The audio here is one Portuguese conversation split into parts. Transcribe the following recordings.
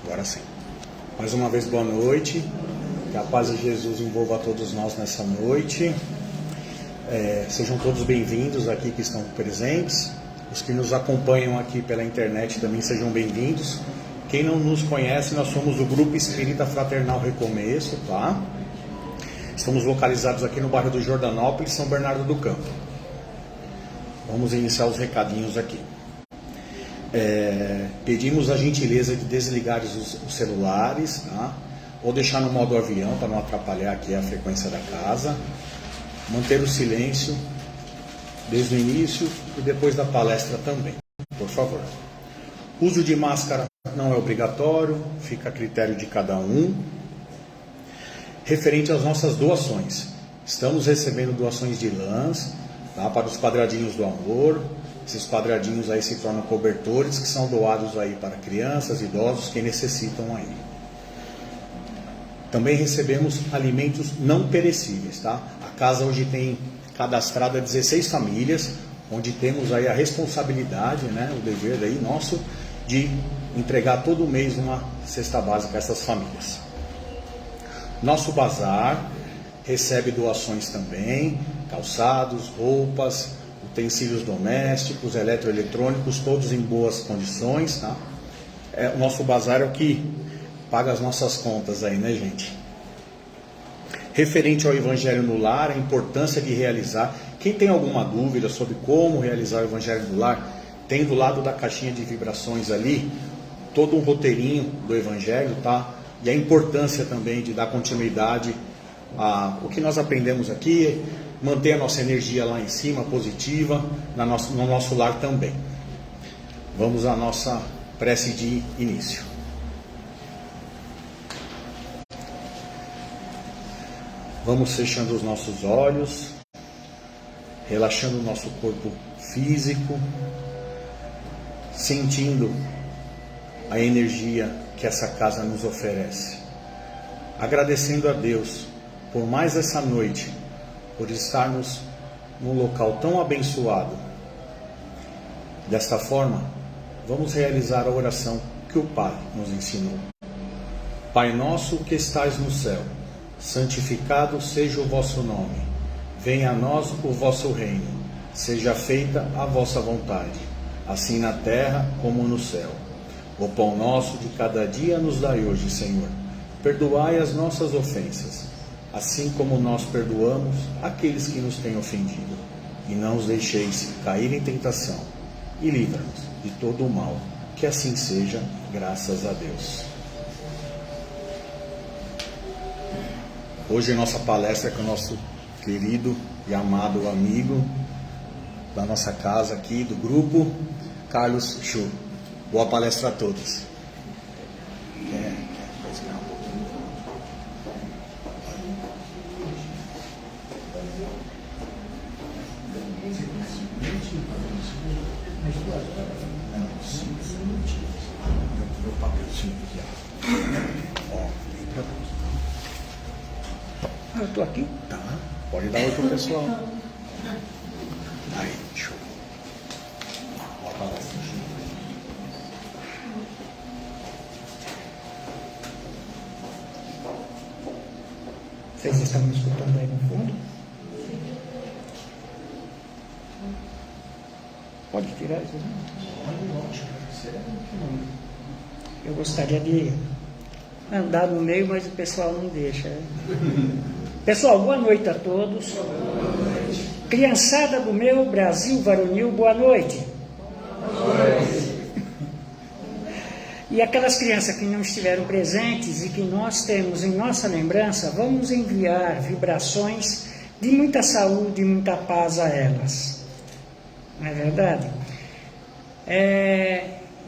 Agora sim. Mais uma vez, boa noite. Que a paz de Jesus envolva a todos nós nessa noite. Sejam todos bem-vindos aqui que estão presentes. Os que nos acompanham aqui pela internet também sejam bem-vindos. Quem não nos conhece, nós somos do Grupo Espírita Fraternal Recomeço, tá? Estamos localizados aqui no bairro do Jordanópolis, São Bernardo do Campo. Vamos iniciar os recadinhos aqui. Pedimos a gentileza de desligar os celulares, tá? Ou deixar no modo avião para não atrapalhar aqui a frequência da casa. Manter o silêncio desde o início e depois da palestra também, por favor. Uso de máscara não é obrigatório, fica a critério de cada um. Referente às nossas doações, estamos recebendo doações de lãs, tá, para os quadradinhos do amor. Esses quadradinhos aí se tornam cobertores que são doados aí para crianças, idosos que necessitam aí. Também recebemos alimentos não perecíveis, tá? A casa hoje tem cadastrada 16 famílias, onde temos aí a responsabilidade, né, o dever aí nosso de entregar todo mês uma cesta básica a essas famílias. Nosso bazar recebe doações também, calçados, roupas, utensílios domésticos, eletroeletrônicos, todos em boas condições, tá? O nosso bazar é o que paga as nossas contas aí, né, gente? Referente ao Evangelho no Lar, a importância de realizar. Quem tem alguma dúvida sobre como realizar o Evangelho no Lar, tem do lado da caixinha de vibrações ali, todo um roteirinho do Evangelho, tá? E a importância também de dar continuidade ao que nós aprendemos aqui, manter a nossa energia lá em cima, positiva, no nosso lar também. Vamos à nossa prece de início. Vamos fechando os nossos olhos, relaxando o nosso corpo físico, sentindo a energia que essa casa nos oferece. Agradecendo a Deus por mais essa noite, por estarmos num local tão abençoado. Desta forma, vamos realizar a oração que o Pai nos ensinou. Pai nosso que estais no céu, santificado seja o vosso nome. Venha a nós o vosso reino. Seja feita a vossa vontade, assim na terra como no céu. O pão nosso de cada dia nos dai hoje, Senhor. Perdoai as nossas ofensas, assim como nós perdoamos aqueles que nos têm ofendido. E não os deixeis cair em tentação, e livra-nos de todo o mal. Que assim seja, graças a Deus. Hoje a nossa palestra é com o nosso querido e amado amigo da nossa casa aqui, do grupo, Carlos Chu. Boa palestra a todos. Eu tô aqui? Tá. Pode dar oi pro pessoal. Aí, show. Boa palestra. Vocês estão me escutando aí no fundo? Pode tirar isso? Eu gostaria de andar no meio, mas o pessoal não deixa. Pessoal, boa noite a todos. Criançada do meu Brasil varonil, boa noite. Boa noite. E aquelas crianças que não estiveram presentes e que nós temos em nossa lembrança, vamos enviar vibrações de muita saúde e muita paz a elas. Não é verdade?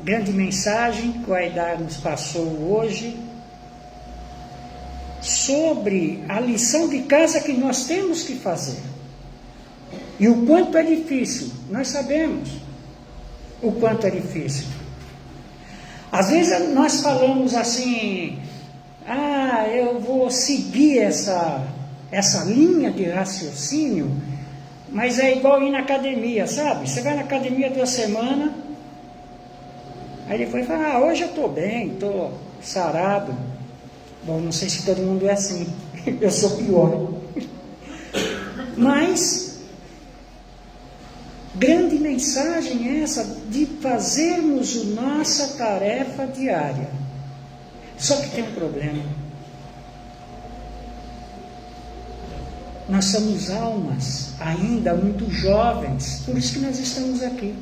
Grande mensagem que o Aidar nos passou hoje sobre a lição de casa que nós temos que fazer. E o quanto é difícil, nós sabemos o quanto é difícil. Às vezes nós falamos assim, eu vou seguir essa linha de raciocínio, mas é igual ir na academia, sabe? Você vai na academia 2 semanas, aí depois fala, hoje eu estou bem, estou sarado. Bom, não sei se todo mundo é assim, eu sou pior. Mas, grande mensagem é essa de fazermos a nossa tarefa diária. Só que tem um problema. Nós somos almas ainda muito jovens, por isso que nós estamos aqui.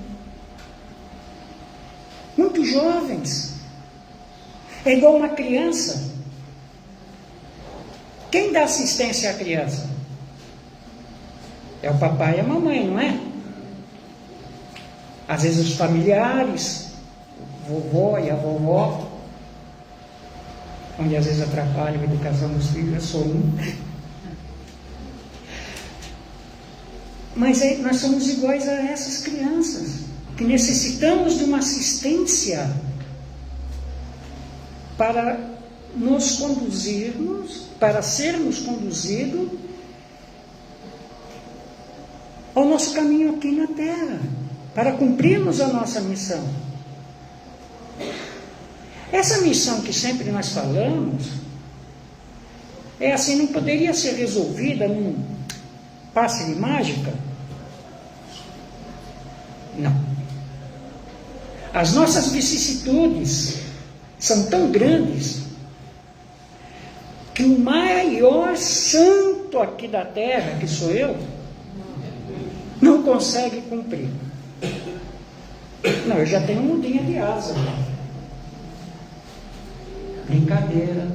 Muito jovens. É igual uma criança. Quem dá assistência à criança? É o papai e a mamãe, não é? Às vezes os familiares, o vovô e a vovó, onde às vezes atrapalha a educação dos filhos, eu sou um. Mas nós somos iguais a essas crianças, que necessitamos de uma assistência para nos conduzirmos, para sermos conduzidos ao nosso caminho aqui na Terra, para cumprirmos a nossa missão. Essa missão que sempre nós falamos, é assim, não poderia ser resolvida num passe de mágica? Não. As nossas vicissitudes são tão grandes que o maior santo aqui da terra, que sou eu, não consegue cumprir. Não, eu já tenho mudinha de asa. Brincadeira.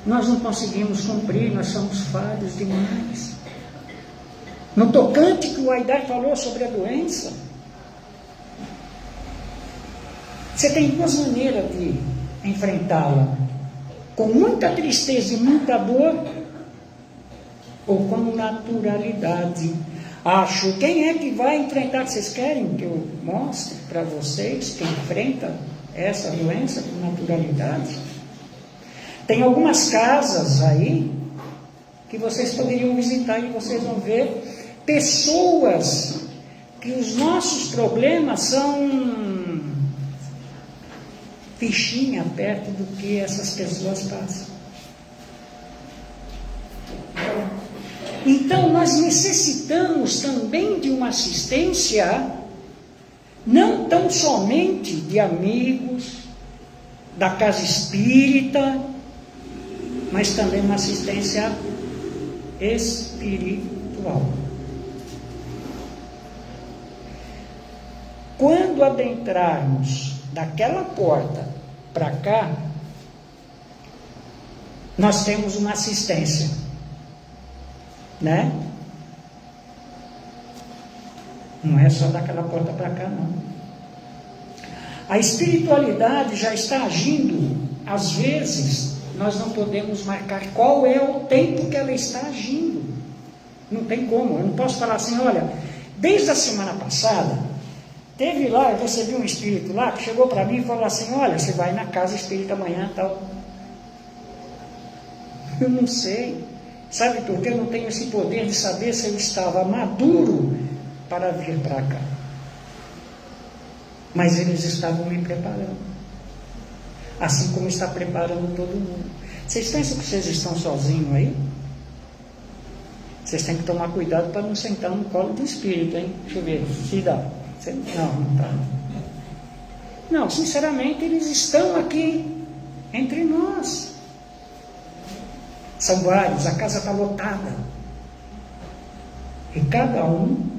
Nós não conseguimos cumprir, nós somos falhos demais. No tocante que o Aidar falou sobre a doença, você tem duas maneiras de enfrentá-la: com muita tristeza e muita dor, ou com naturalidade. Acho, quem é que vai enfrentar? Vocês querem que eu mostre para vocês quem enfrenta essa doença com naturalidade? Tem algumas casas aí que vocês poderiam visitar e vocês vão ver pessoas que os nossos problemas são fichinha perto do que essas pessoas passam. Então nós necessitamos também de uma assistência, não tão somente de amigos, da casa espírita, mas também uma assistência espiritual. Quando adentrarmos daquela porta para cá, nós temos uma assistência, né? Não é só daquela porta para cá, não. A espiritualidade já está agindo. Às vezes nós não podemos marcar qual é o tempo que ela está agindo. Não tem como. Eu não posso falar assim, olha, desde a semana passada teve lá, eu recebi um espírito lá que chegou para mim e falou assim, olha, você vai na casa espírita amanhã e tal. Eu não sei. Sabe por quê? Eu não tenho esse poder de saber se eu estava maduro para vir para cá. Mas eles estavam me preparando. Assim como está preparando todo mundo. Vocês pensam que vocês estão sozinhos aí? Vocês têm que tomar cuidado para não sentar no colo do espírito, hein? Deixa eu ver, se dá. Não está. Não, sinceramente, eles estão aqui entre nós. São vários, a casa está lotada. E cada um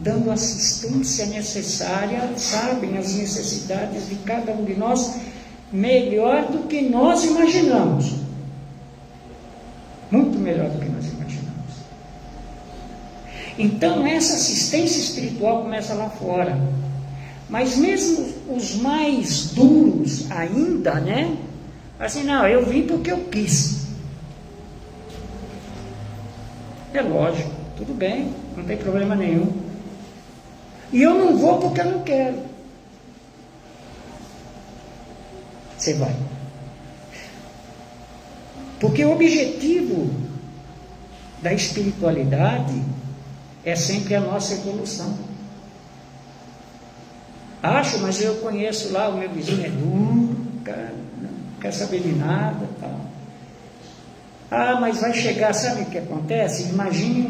dando a assistência necessária, sabem as necessidades de cada um de nós melhor do que nós imaginamos. Muito melhor do que nós imaginamos. Então essa assistência espiritual começa lá fora. Mas mesmo os mais duros ainda, né? Assim, não, eu vim porque eu quis. É lógico, tudo bem, não tem problema nenhum. E eu não vou porque eu não quero. Você vai. Porque o objetivo da espiritualidade é sempre a nossa evolução. Acho, mas eu conheço lá, o meu vizinho é duro, cara, não quer saber de nada, tal. Ah, mas vai chegar, sabe o que acontece? Imagine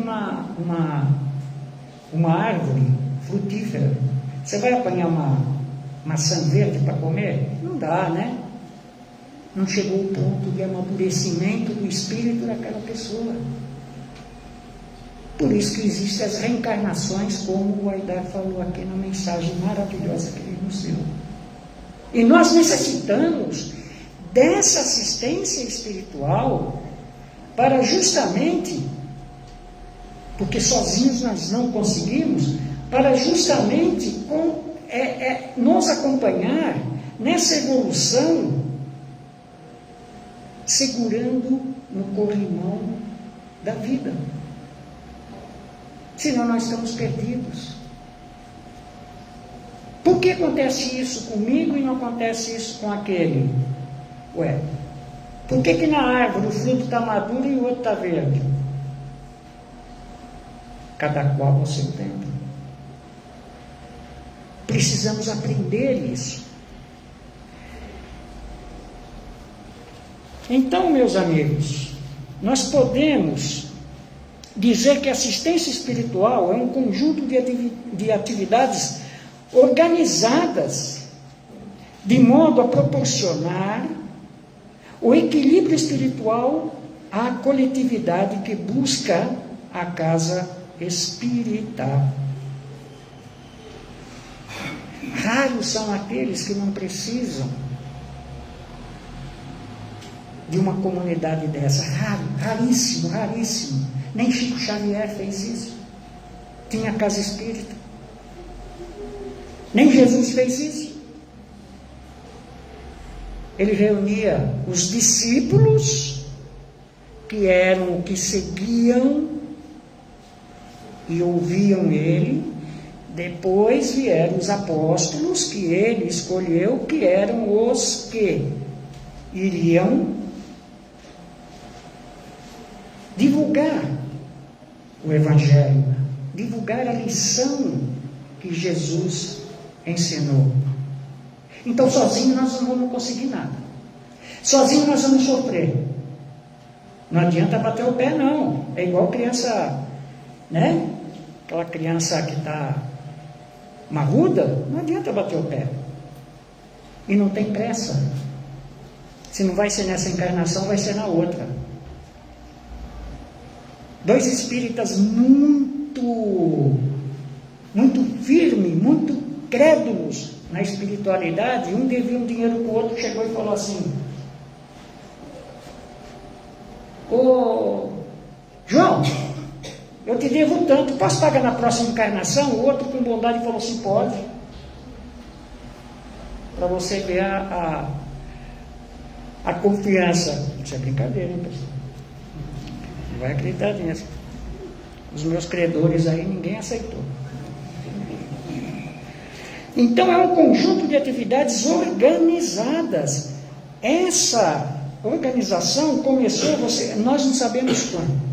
uma árvore frutífera. Você vai apanhar uma maçã verde para comer? Não dá, né? Não chegou o ponto de amadurecimento do espírito daquela pessoa. Por isso que existem as reencarnações, como o Aidar falou aqui na mensagem maravilhosa que ele nos deu. E nós necessitamos dessa assistência espiritual para justamente, porque sozinhos nós não conseguimos, para justamente nos acompanhar nessa evolução, segurando no corrimão da vida. Senão nós estamos perdidos. Por que acontece isso comigo e não acontece isso com aquele? Ué, por que na árvore o fruto está maduro e o outro está verde? Cada qual ao seu tempo. Precisamos aprender isso. Então, meus amigos, nós podemos dizer que assistência espiritual é um conjunto de atividades organizadas de modo a proporcionar o equilíbrio espiritual à coletividade que busca a casa espírita. Raros são aqueles que não precisam de uma comunidade dessa. Raro, raríssimo, raríssimo. Nem Chico Xavier fez isso. Tinha casa espírita. Nem Jesus fez isso. Ele reunia os discípulos, que seguiam e ouviam ele. Depois vieram os apóstolos, que ele escolheu, que eram os que iriam divulgar o Evangelho, divulgar a lição que Jesus ensinou. Então, sozinho nós não vamos conseguir nada. Sozinho nós vamos sofrer. Não adianta bater o pé, não. É igual criança, né? Aquela criança que está marruda, não adianta bater o pé. E não tem pressa. Se não vai ser nessa encarnação, vai ser na outra. Dois espíritas muito firmes, muito crédulos na espiritualidade, um devia um dinheiro para o outro, chegou e falou assim: ô João, eu te devo tanto, posso pagar na próxima encarnação? O outro com bondade falou assim: pode. Para você ver a confiança. Isso é brincadeira, hein, pessoal? Não vai acreditar nisso. Os meus credores aí ninguém aceitou. Então é um conjunto de atividades organizadas. Essa organização começou, nós não sabemos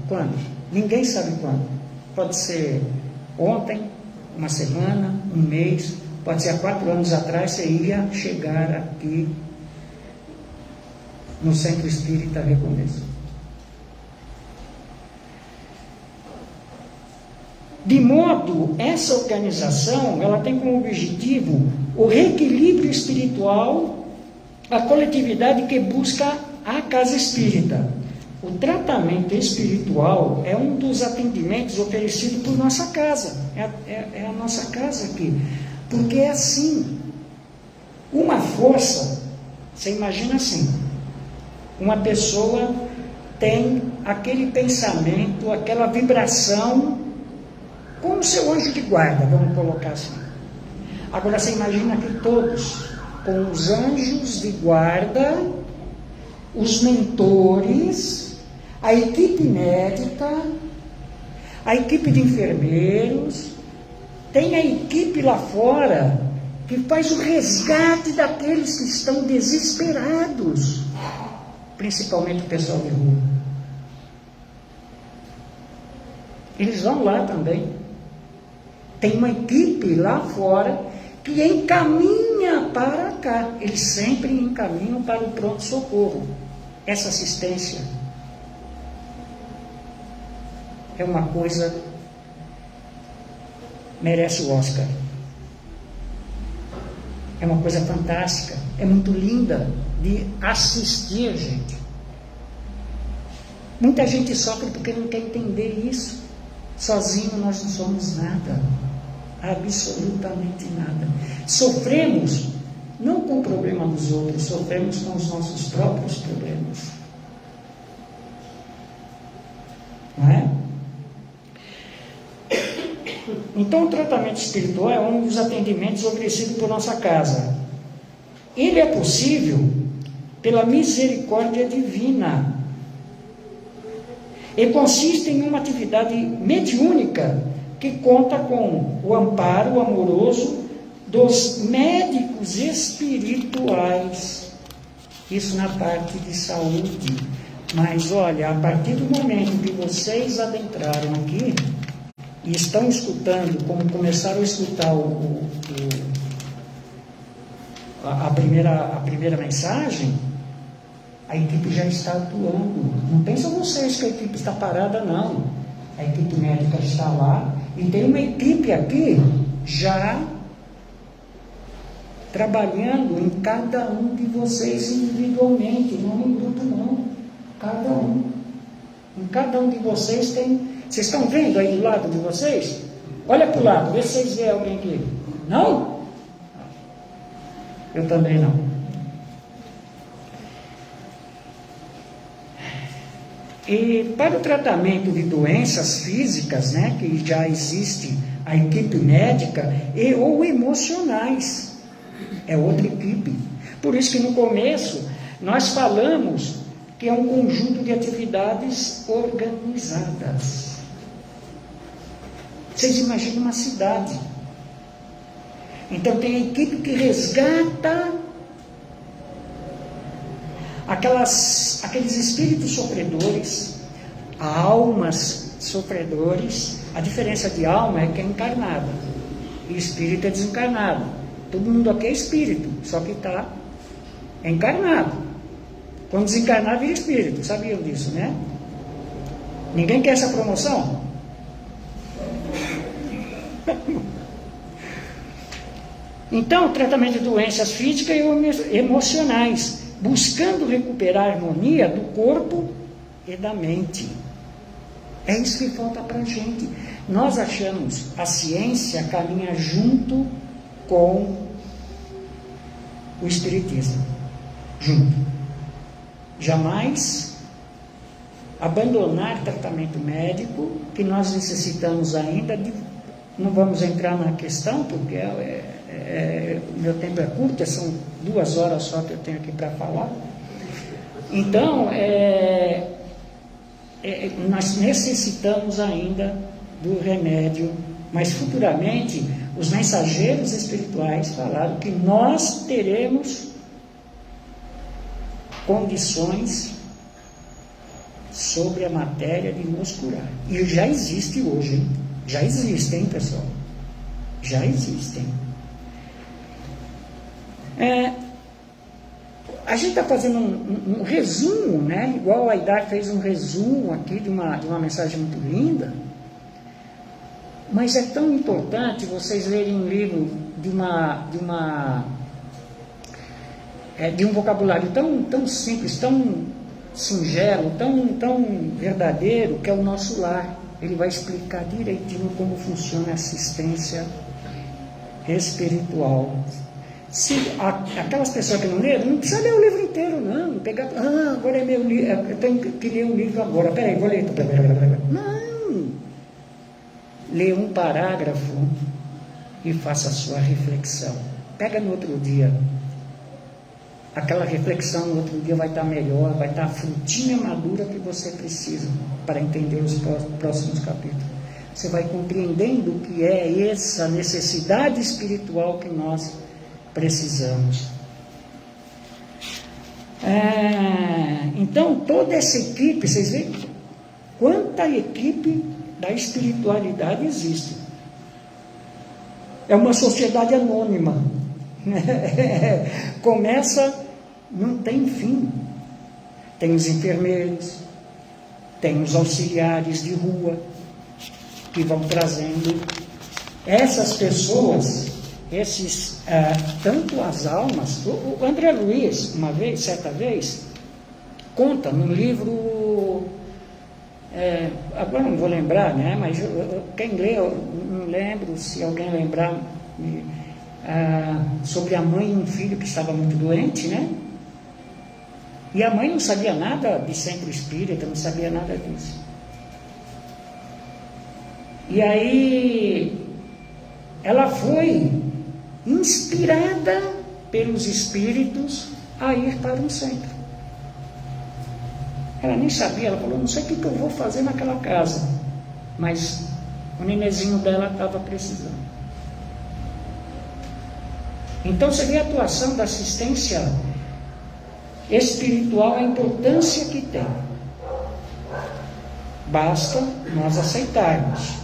quando. Ninguém sabe quando. Pode ser ontem, uma semana, um mês, pode ser há 4 anos atrás, você ia chegar aqui no Centro Espírita Recomeço. De modo, essa organização, ela tem como objetivo o reequilíbrio espiritual, a coletividade que busca a casa espírita. O tratamento espiritual é um dos atendimentos oferecidos por nossa casa. É a nossa casa aqui. Porque é assim. Uma força, você imagina assim, uma pessoa tem aquele pensamento, aquela vibração, como o seu anjo de guarda, vamos colocar assim. Agora você imagina que todos, com os anjos de guarda, os mentores, a equipe médica, a equipe de enfermeiros, tem a equipe lá fora que faz o resgate daqueles que estão desesperados, principalmente o pessoal de rua. Eles vão lá também. Tem uma equipe lá fora que encaminha para cá. Eles sempre encaminham para o pronto-socorro. Essa assistência é uma coisa, merece o Oscar. É uma coisa fantástica, é muito linda de assistir, gente. Muita gente sofre porque não quer entender isso. Sozinho nós não somos nada, absolutamente nada. Sofremos não com o problema dos outros, sofremos com os nossos próprios problemas. Não é? Então, o tratamento espiritual é um dos atendimentos oferecidos por nossa casa. Ele é possível pela misericórdia divina e consiste em uma atividade mediúnica que conta com o amparo amoroso dos médicos espirituais. Isso na parte de saúde. Mas olha, a partir do momento que vocês adentraram aqui e estão escutando, como começaram a escutar a primeira mensagem, a equipe já está atuando. Não pensam vocês que a equipe está parada, não. A equipe médica está lá e tem uma equipe aqui já trabalhando em cada um de vocês individualmente, não em grupo, não. Cada um. Em cada um de vocês tem. Vocês estão vendo aí do lado de vocês? Olha para o lado, vê se vocês veem alguém aqui. Não? Eu também não. E para o tratamento de doenças físicas, né, que já existe a equipe médica e ou emocionais, é outra equipe. Por isso que no começo nós falamos que é um conjunto de atividades organizadas. Vocês imaginam uma cidade. Então tem a equipe que resgata aqueles espíritos sofredores, almas sofredores. A diferença de alma é que é encarnada e espírito é desencarnado. Todo mundo aqui é espírito, só que está encarnado. Quando desencarnar vira espírito, sabiam disso, né? Ninguém quer essa promoção? Então, tratamento de doenças físicas e emocionais, buscando recuperar a harmonia do corpo e da mente. É isso que falta para a gente. Nós achamos a ciência caminha junto com o espiritismo. Junto. Jamais abandonar tratamento médico, que nós necessitamos ainda de. Não vamos entrar na questão, porque o meu tempo é curto, são 2 horas só que eu tenho aqui para falar. Então, nós necessitamos ainda do remédio, mas futuramente os mensageiros espirituais falaram que nós teremos condições sobre a matéria de nos curar. E já existe hoje, hein? Já existem, pessoal. Já existem. A gente está fazendo um resumo, né? Igual o Aidar fez um resumo aqui de uma mensagem muito linda. Mas é tão importante vocês lerem um livro de um vocabulário tão simples, tão singelo, tão verdadeiro, que é o Nosso Lar. Ele vai explicar direitinho como funciona a assistência espiritual. Se aquelas pessoas que não leram, não precisa ler o livro inteiro, não. Pegar, agora é meu livro, eu tenho que ler o livro agora. Peraí, vou ler. Não. Lê um parágrafo e faça a sua reflexão. Pega no outro dia. Aquela reflexão no outro dia vai estar melhor, vai estar a frutinha madura que você precisa para entender os próximos capítulos. Você vai compreendendo o que é essa necessidade espiritual que nós precisamos. Então, toda essa equipe, vocês veem quanta equipe da espiritualidade existe. É uma sociedade anônima. Começa, não tem fim. Tem os enfermeiros, tem os auxiliares de rua, que vão trazendo essas pessoas, tanto as almas. O André Luiz, certa vez, conta no livro, agora não vou lembrar, né? Mas quem lê, eu não lembro, se alguém lembrar, sobre a mãe e um filho que estava muito doente, né? E a mãe não sabia nada de centro espírita, não sabia nada disso. E aí ela foi inspirada pelos espíritos a ir para um centro. Ela nem sabia, ela falou, não sei o que eu vou fazer naquela casa, mas o nenenzinho dela estava precisando. Então você vê a atuação da assistência espiritual, a importância que tem. Basta nós aceitarmos.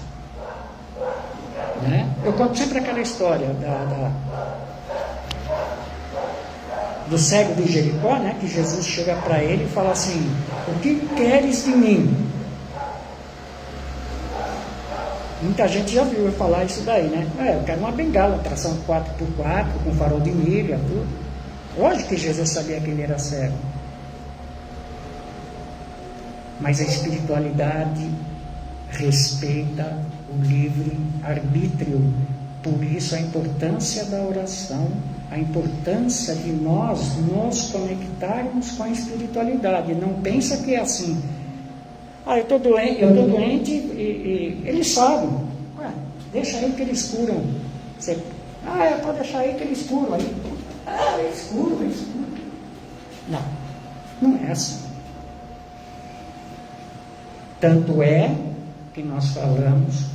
Né? Eu conto sempre aquela história do cego de Jericó, né? Que Jesus chega para ele e fala assim, o que queres de mim? Muita gente já viu eu falar isso daí, né? Eu quero uma bengala, tração 4x4, com farol de milha, tudo. Lógico que Jesus sabia que ele era cego. Mas a espiritualidade respeita o livre arbítrio. Por isso a importância da oração, a importância de nós nos conectarmos com a espiritualidade. Não pensa que é assim. Eu estou doente e eles sabem. Deixa aí que eles curam. Pode deixar aí que eles curam. Eles curam. Não é assim. Tanto é que nós falamos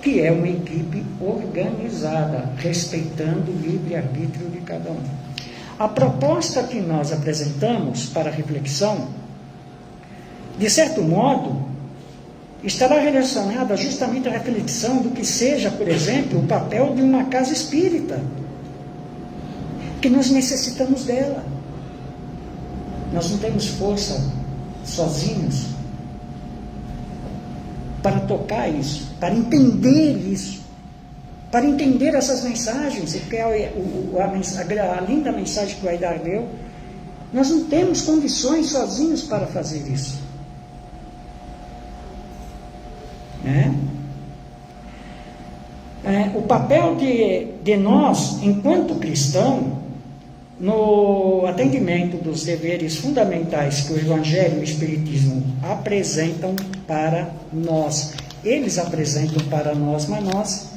que é uma equipe organizada, respeitando o livre-arbítrio de cada um. A proposta que nós apresentamos para a reflexão, de certo modo, estará relacionada justamente à reflexão do que seja, por exemplo, o papel de uma casa espírita, que nós necessitamos dela. Nós não temos força sozinhos para tocar isso, para entender isso, para entender essas mensagens, que é a linda mensagem que o Aidar deu. Nós não temos condições sozinhos para fazer isso. O papel de nós, enquanto cristão, no atendimento dos deveres fundamentais que o Evangelho e o Espiritismo apresentam para nós. Eles apresentam para nós, mas nós,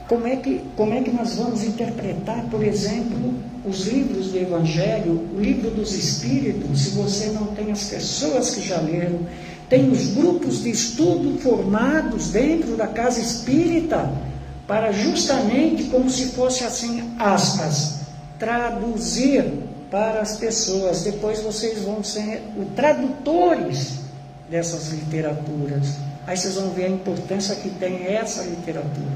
como é que nós vamos interpretar, por exemplo, os livros do Evangelho, o livro dos Espíritos, se você não tem as pessoas que já leram, tem os grupos de estudo formados dentro da casa espírita, para justamente, como se fosse assim, aspas, traduzir para as pessoas. Depois vocês vão ser os tradutores dessas literaturas. Aí vocês vão ver a importância que tem essa literatura.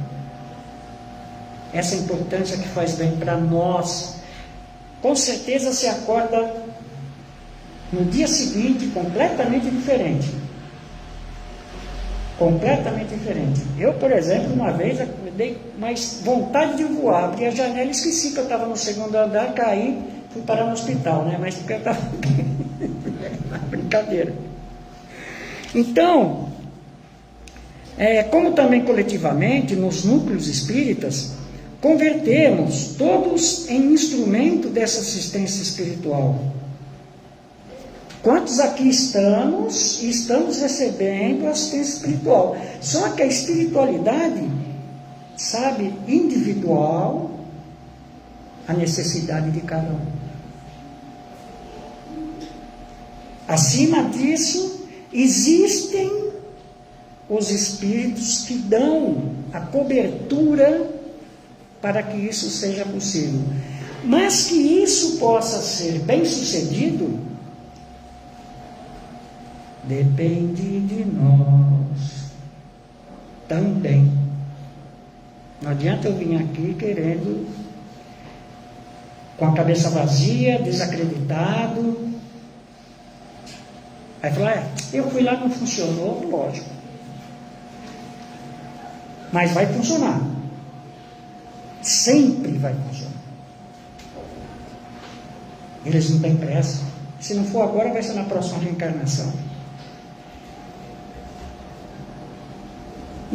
Essa importância que faz bem para nós. Com certeza se acorda no dia seguinte completamente diferente. Completamente diferente. Eu, por exemplo, uma vez me dei mais vontade de voar, abri a janela e esqueci que eu estava no segundo andar, caí, fui parar no hospital, né? Mas porque eu estava brincadeira. Então, como também coletivamente, nos núcleos espíritas, convertemos todos em instrumento dessa assistência espiritual. Quantos aqui estamos recebendo assistência espiritual? Só que a espiritualidade sabe individual a necessidade de cada um. Acima disso, existem os espíritos que dão a cobertura para que isso seja possível. Mas que isso possa ser bem sucedido, depende de nós. também. Não adianta eu vir aqui querendo, com a cabeça vazia, desacreditado. Aí falar, eu fui lá, não funcionou, lógico. Mas vai funcionar. Sempre vai funcionar. Eles não têm pressa. Se não for agora, vai ser na próxima reencarnação.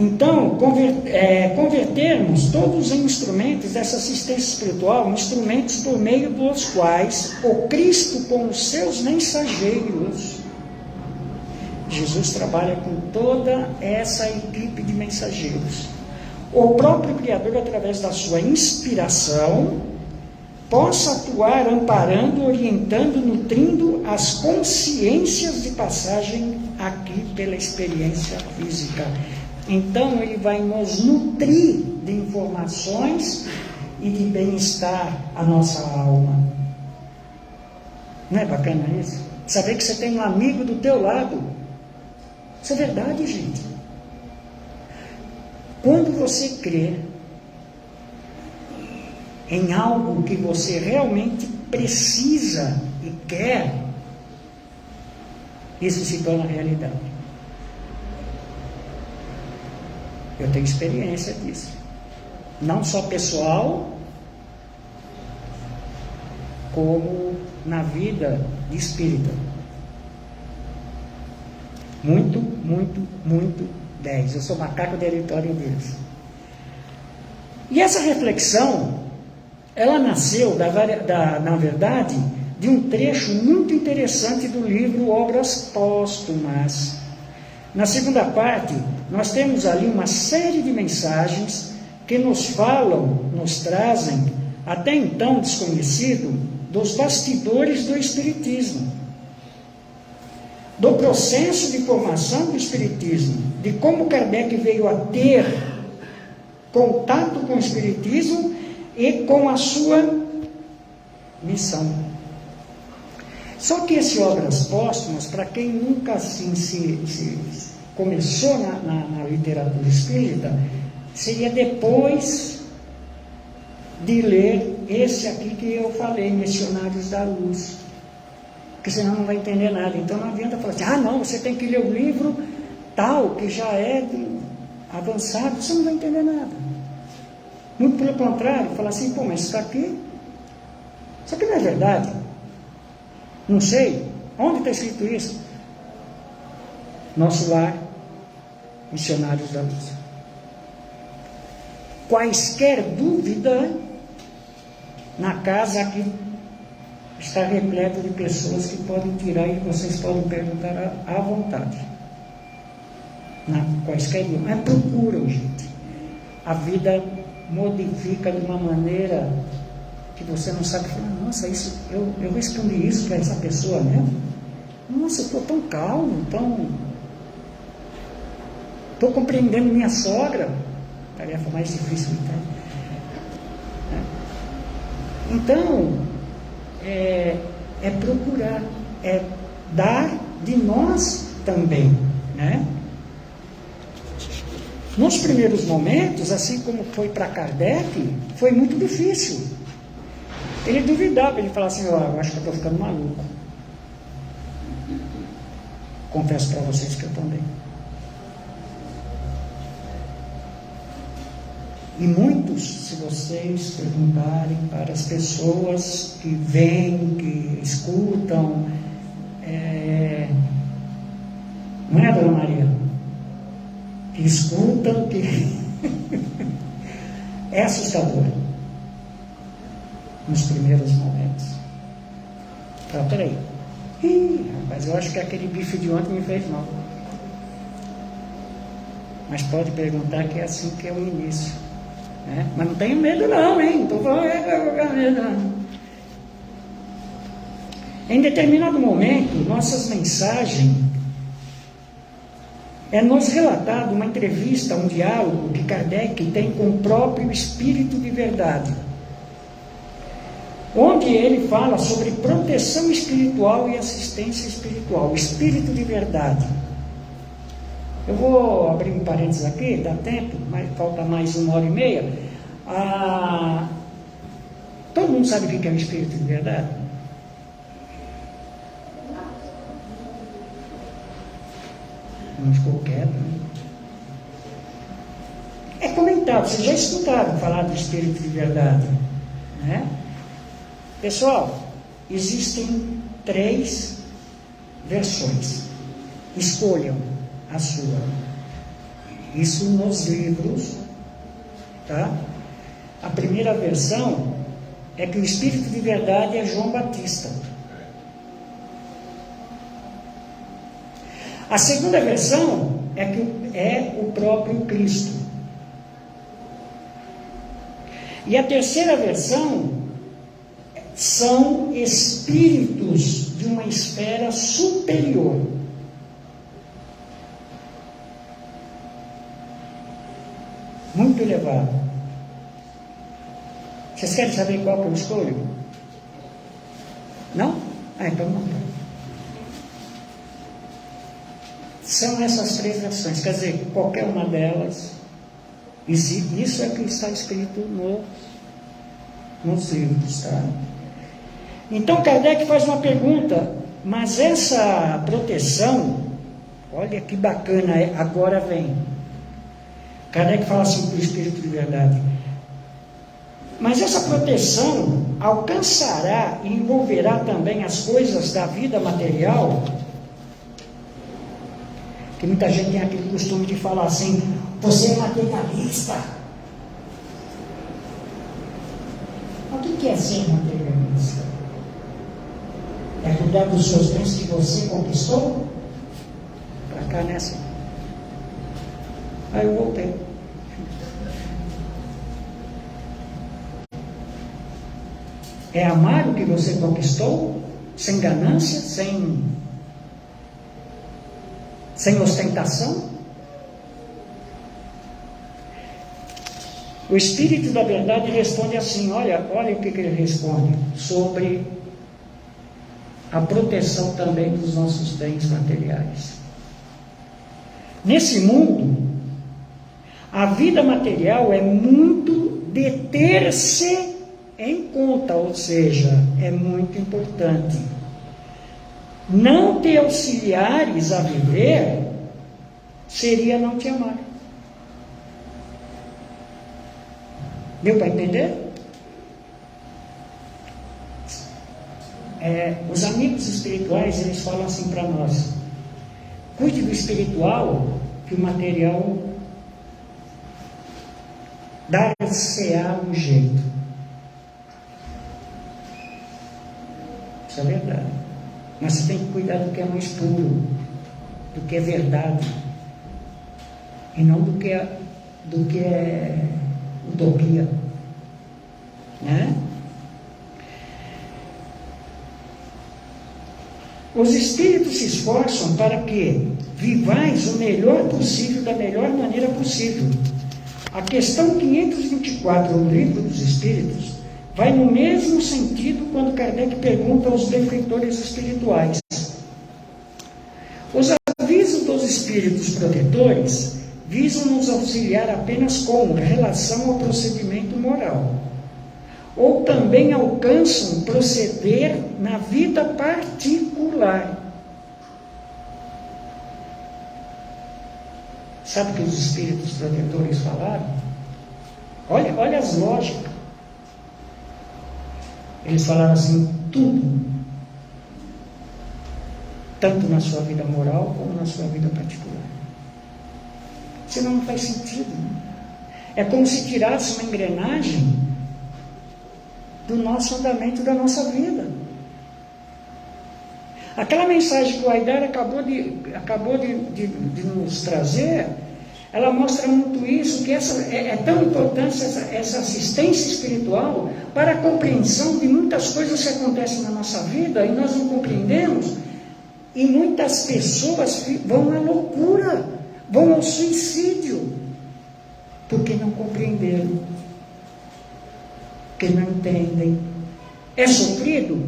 Então, convertermos todos em instrumentos dessa assistência espiritual, instrumentos por meio dos quais o Cristo, com os seus mensageiros, Jesus trabalha com toda essa equipe de mensageiros. O próprio Criador, através da sua inspiração, possa atuar amparando, orientando, nutrindo as consciências de passagem aqui pela experiência física. Então, ele vai nos nutrir de informações e de bem-estar a nossa alma. Não é bacana isso? Saber que você tem um amigo do teu lado. Isso é verdade, gente. Quando você crê em algo que você realmente precisa e quer, isso se torna realidade. Eu tenho experiência disso. Não só pessoal, como na vida de espírita. Muito, muito, muito 10. Eu sou macaco território deles. E essa reflexão, ela nasceu, na verdade, de um trecho muito interessante do livro Obras Póstumas. Na segunda parte, nós temos ali uma série de mensagens que nos falam, nos trazem, até então desconhecido, dos bastidores do Espiritismo, do processo de formação do Espiritismo, de como Kardec veio a ter contato com o Espiritismo e com a sua missão. Só que esse Obras Póstumas, para quem nunca assim se começou na literatura espírita, seria depois de ler esse aqui que eu falei, Missionários da Luz. Porque senão não vai entender nada. Então não adianta falar assim, não, você tem que ler o livro tal, que já é avançado, você não vai entender nada. Muito pelo contrário, falar assim, mas isso aqui não é verdade. Não sei. Onde está escrito isso? Nosso lar, Missionários da Luz. Quaisquer dúvida, na casa aqui está repleto de pessoas que podem tirar e vocês podem perguntar à vontade. Quaisquer dúvidas. Mas procuram, gente. A vida modifica de uma maneira que você não sabe falar, nossa, isso, eu respondi isso para essa pessoa mesmo? Nossa, eu estou tão calmo, estou compreendendo minha sogra. Tarefa mais difícil, então, procurar, dar de nós também, né? Nos primeiros momentos, assim como foi para Kardec, foi muito difícil. Ele duvidava, ele falava assim, eu acho que eu estou ficando maluco. Confesso para vocês que eu também. E muitos, se vocês perguntarem para as pessoas que vêm, que escutam, não é, Dona Maria? Que escutam, que é assustador nos primeiros momentos. Fala, peraí, rapaz, eu acho que aquele bife de ontem me fez mal. Mas pode perguntar que é assim que é o início. Mas não tenho medo não, hein? Não estou falando medo não. Em determinado momento, nossas mensagens nos relatado uma entrevista, um diálogo que Kardec tem com o próprio Espírito de Verdade, onde ele fala sobre proteção espiritual e assistência espiritual. O Espírito de Verdade. Eu vou abrir um parênteses aqui, dá tempo, mas falta mais 1h30. Todo mundo sabe o que é o Espírito de verdade? Não ficou quieto, né? É comentado, vocês já escutaram falar do Espírito de verdade, né? Pessoal, existem 3 versões. Escolham a sua. Isso nos livros, tá? A primeira versão é que o Espírito de verdade é João Batista. A segunda versão é que é o próprio Cristo. E a terceira versão são espíritos de uma esfera superior. Muito elevado. Vocês querem saber qual que eu escolho? Não? Então não. São essas 3 versões, quer dizer, qualquer uma delas, isso é que está escrito nos livros, tá? Então Kardec faz uma pergunta, mas essa proteção, olha que bacana, agora vem. Kardec fala assim para o Espírito de verdade, mas essa proteção alcançará e envolverá também as coisas da vida material? Que muita gente tem aquele costume de falar assim, você é materialista. O que é ser materialista? É cuidar dos seus bens que você conquistou? Para cá nessa. Aí eu voltei. É amar o que você conquistou, sem ganância, sem ostentação? O Espírito da Verdade responde assim, olha o que ele responde, sobre a proteção também dos nossos bens materiais. Nesse mundo, a vida material é muito de ter-se em conta, ou seja, é muito importante. Não te auxiliares a viver seria não te amar. Deu para entender? Os amigos espirituais, eles falam assim para nós, cuide do espiritual, que o material dar-se-á um jeito. Isso é verdade. Mas você tem que cuidar do que é mais puro, do que é verdade, e não do que é utopia, né? Os espíritos se esforçam para que vivais o melhor possível, da melhor maneira possível. A questão 524 do Livro dos Espíritos vai no mesmo sentido quando Kardec pergunta aos benfeitores espirituais. Os avisos dos espíritos protetores visam nos auxiliar apenas com relação ao procedimento moral, ou também alcançam proceder na vida particular. Sabe o que os espíritos protetores falaram? Olha as lógicas. Eles falaram assim, tudo, tanto na sua vida moral como na sua vida particular. Senão não faz sentido. É como se tirasse uma engrenagem do nosso andamento, da nossa vida. Aquela mensagem que o Aidar acabou de nos trazer, ela mostra muito isso, que é tão importante essa assistência espiritual para a compreensão de muitas coisas que acontecem na nossa vida e nós não compreendemos, e muitas pessoas vão à loucura, vão ao suicídio, porque não compreenderam, porque não entendem. É sofrido?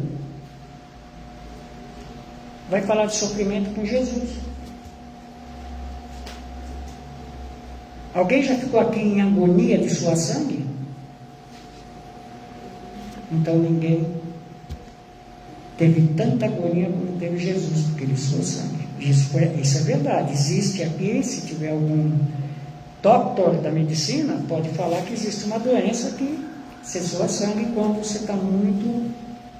Vai falar de sofrimento com Jesus. Alguém já ficou aqui em agonia de suar sangue? Então ninguém teve tanta agonia como teve Jesus, porque ele suou sangue. Isso é verdade. Existe aqui, se tiver algum doutor da medicina, pode falar que existe uma doença que você sua sangue quando você está muito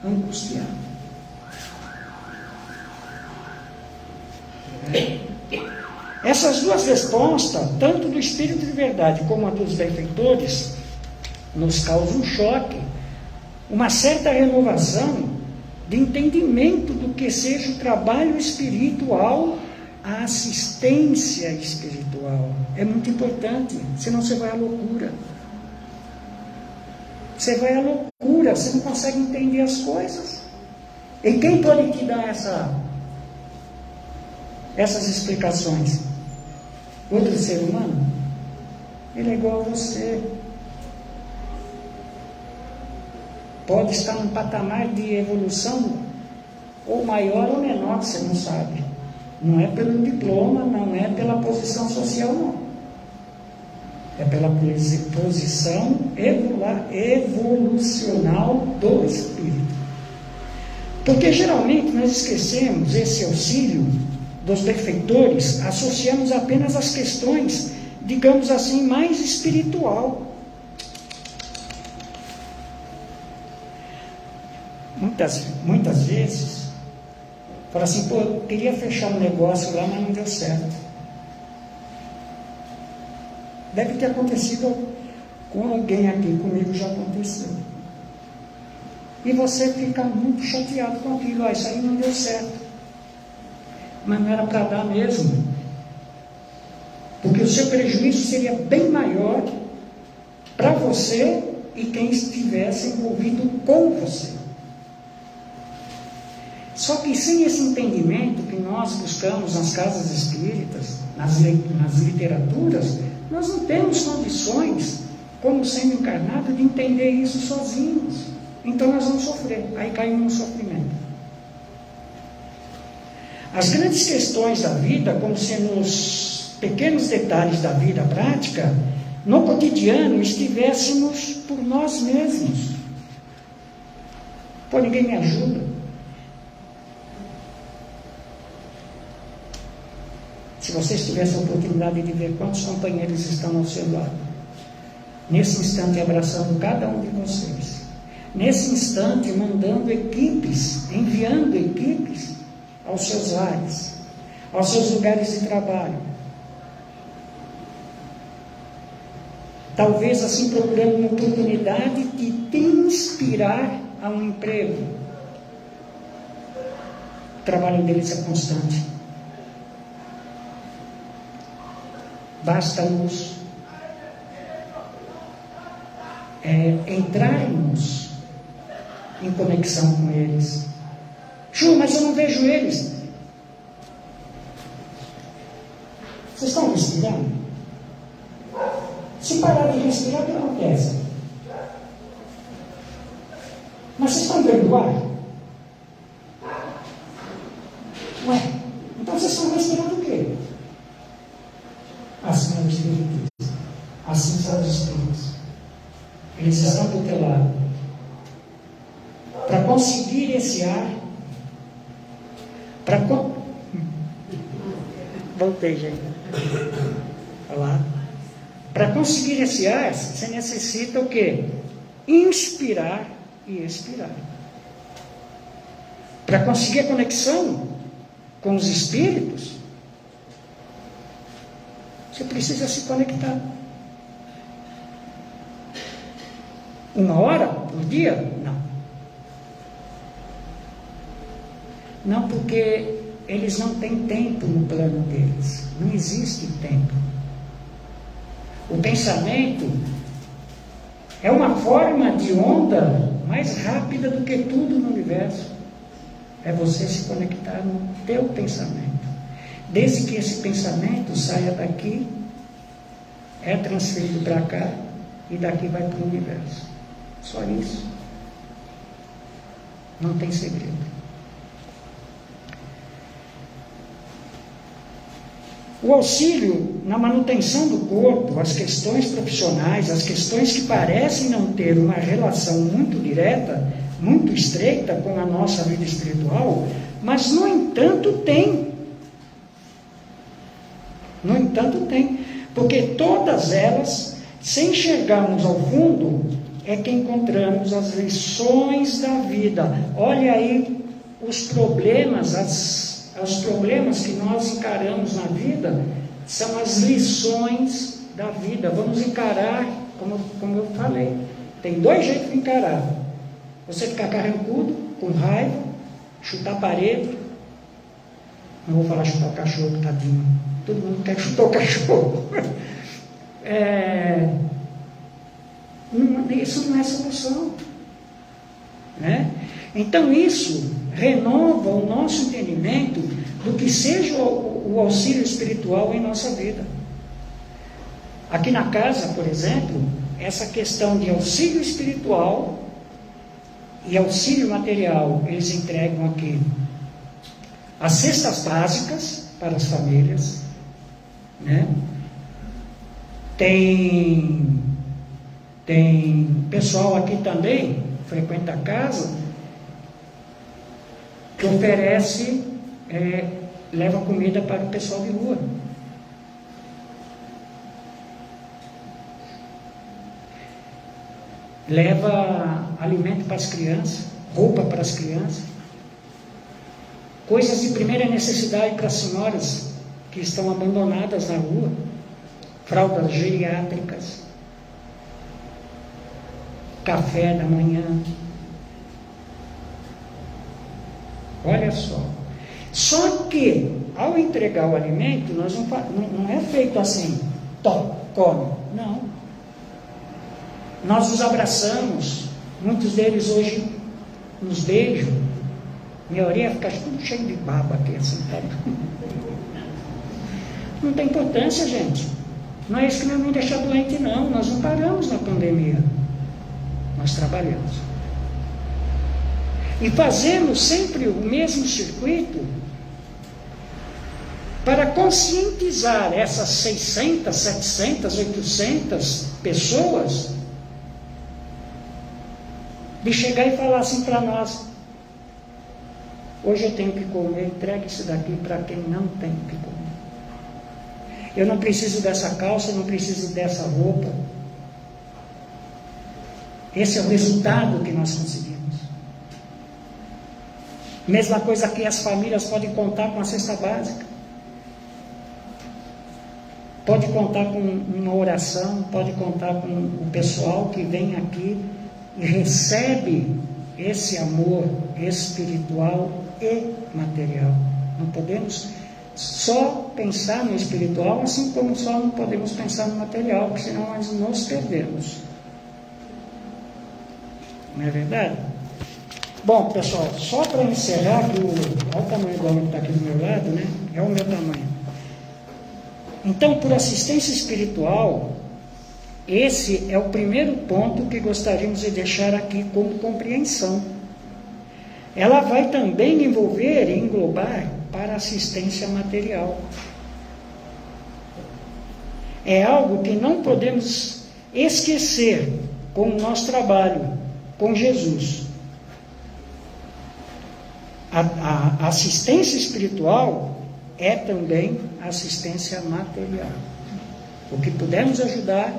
angustiado. Essas duas respostas, tanto do Espírito de verdade como a dos benfeitores, nos causam um choque, uma certa renovação de entendimento do que seja o trabalho espiritual, a assistência espiritual. É muito importante, senão você vai à loucura. Você vai à loucura, você não consegue entender as coisas. E quem pode te dar essas explicações? Outro ser humano? Ele é igual a você. Pode estar num patamar de evolução ou maior ou menor, você não sabe. Não é pelo diploma, não é pela posição social, não. É pela posição evolucional do espírito. Porque geralmente nós esquecemos esse auxílio dos benfeitores, associamos apenas as questões, digamos assim, mais espiritual. Muitas vezes, fala assim, pô, eu queria fechar um negócio lá, mas não deu certo. Deve ter acontecido com alguém aqui, comigo já aconteceu. E você fica muito chateado com aquilo, isso aí não deu certo. Mas não era para dar mesmo. Porque o seu prejuízo seria bem maior para você e quem estivesse envolvido com você. Só que sem esse entendimento que nós buscamos nas casas espíritas, nas literaturas, nós não temos condições, como sendo encarnado, de entender isso sozinhos. Então nós vamos sofrer, aí caímos no sofrimento. As grandes questões da vida, como sendo os pequenos detalhes da vida prática, no cotidiano estivéssemos por nós mesmos. Pô, ninguém me ajuda. Se vocês tivessem a oportunidade de ver quantos companheiros estão ao seu lado, nesse instante abraçando cada um de vocês, nesse instante mandando equipes, enviando equipes aos seus lares, aos seus lugares de trabalho, talvez assim procurando uma oportunidade de te inspirar a um emprego. O trabalho deles é constante. Basta-nos entrarmos em conexão com eles. Ju, mas eu não vejo eles. Vocês estão respirando? Se parar de respirar, o que acontece? Mas vocês estão vendo o ar? Ué, então vocês estão respirando o quê? Assim é o Espírito. Assim são os Espíritos. Eles estão do teu lado. Para conseguir esse ar, voltei, gente. Olha lá. Para conseguir esse ar, você necessita o quê? Inspirar e expirar. Para conseguir a conexão com os Espíritos, você precisa se conectar. 1 hora por dia? Não. Não, porque eles não têm tempo no plano deles. Não existe tempo. O pensamento é uma forma de onda mais rápida do que tudo no universo. É você se conectar no teu pensamento. Desde que esse pensamento saia daqui, é transferido para cá e daqui vai para o universo. Só isso. Não tem segredo. O auxílio na manutenção do corpo, as questões profissionais, as questões que parecem não ter uma relação muito direta, muito estreita com a nossa vida espiritual, mas, no entanto, tem. No entanto, tem. Porque todas elas, se enxergarmos ao fundo, é que encontramos as lições da vida. Olha aí os problemas, os problemas que nós encaramos na vida, são as lições da vida. Vamos encarar, como eu falei, tem dois jeitos de encarar. Você ficar carrancudo, com raiva, chutar a parede. Não vou falar chutar o cachorro, tadinho. Todo mundo quer chutar o cachorro. Isso não é solução. Né? Então isso renova o nosso entendimento do que seja o auxílio espiritual em nossa vida. Aqui na casa, por exemplo, essa questão de auxílio espiritual e auxílio material, eles entregam aqui as cestas básicas para as famílias, né? Tem pessoal aqui também, frequenta a casa, que oferece, leva comida para o pessoal de rua. Leva alimento para as crianças, roupa para as crianças, coisas de primeira necessidade para as senhoras que estão abandonadas na rua, fraldas geriátricas, café da manhã. Olha só. Só que, ao entregar o alimento, nós não é feito assim, come. Não. Nós os abraçamos, muitos deles hoje nos beijam. Minha orelha fica tudo cheio de baba aqui, assim, tá? Não tem importância, gente. Não é isso que não me deixa doente, não. Nós não paramos na pandemia. Nós trabalhamos. E fazemos sempre o mesmo circuito para conscientizar essas 600, 700, 800 pessoas de chegar e falar assim para nós: hoje eu tenho que comer, entregue isso daqui para quem não tem que comer. Eu não preciso dessa calça, eu não preciso dessa roupa. Esse é o resultado que nós conseguimos. Mesma coisa que as famílias podem contar com a cesta básica. Pode contar com uma oração, pode contar com o pessoal que vem aqui e recebe esse amor espiritual e material. Não podemos só pensar no espiritual, assim como só não podemos pensar no material, porque senão nós nos perdemos. Não é verdade? Bom, pessoal, só para encerrar, olha o tamanho do homem que está aqui do meu lado, né? É o meu tamanho. Então, por assistência espiritual, esse é o primeiro ponto que gostaríamos de deixar aqui como compreensão. Ela vai também envolver e englobar para assistência material. É algo que não podemos esquecer com o nosso trabalho com Jesus. A assistência espiritual é também assistência material. O que pudermos ajudar,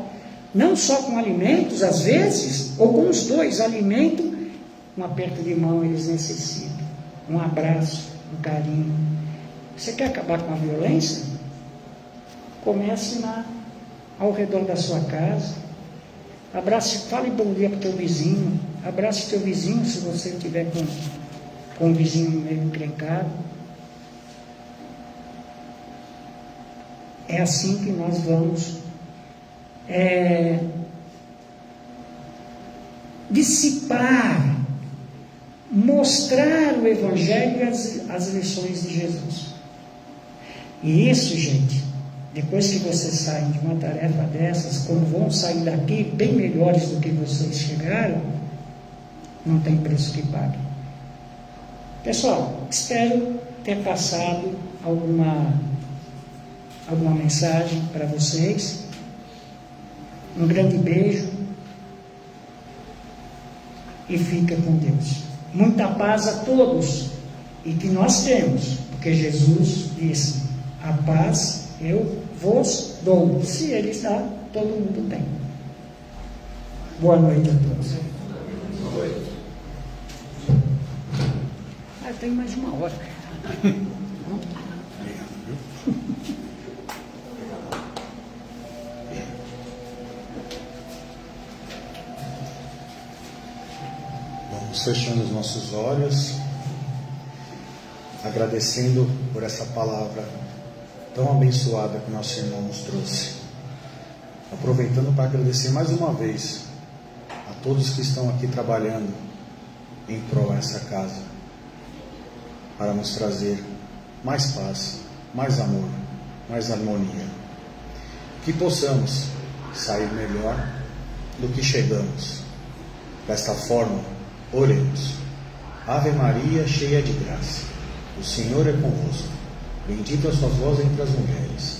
não só com alimentos, às vezes, ou com os dois, alimento, um aperto de mão eles necessitam, um abraço, um carinho. Você quer acabar com a violência? Comece ao redor da sua casa. Abrace, fale bom dia para o teu vizinho. Abrace teu vizinho se você estiver com um vizinho meio encrencado. É assim que nós vamos dissipar, mostrar o Evangelho e as lições de Jesus. E isso, gente, depois que vocês saem de uma tarefa dessas, como vão sair daqui bem melhores do que vocês chegaram, não tem preço que pague. Pessoal, espero ter passado alguma mensagem para vocês. Um grande beijo e fica com Deus. Muita paz a todos, e que nós temos, porque Jesus disse: a paz eu vos dou. Se Ele dá, todo mundo tem. Boa noite a todos. Boa noite. Tem mais uma hora. Vamos fechando os nossos olhos, agradecendo por essa palavra tão abençoada que nosso irmão nos trouxe. Aproveitando para agradecer mais uma vez a todos que estão aqui trabalhando em prol dessa casa, para nos trazer mais paz, mais amor, mais harmonia. Que possamos sair melhor do que chegamos. Desta forma, oremos. Ave Maria, cheia de graça, o Senhor é convosco. Bendita sois vós entre as mulheres.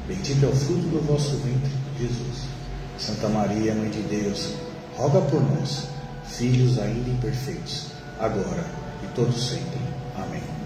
Bendito é o fruto do vosso ventre, Jesus. Santa Maria, Mãe de Deus, roga por nós, filhos ainda imperfeitos, agora e todo sempre. Amém.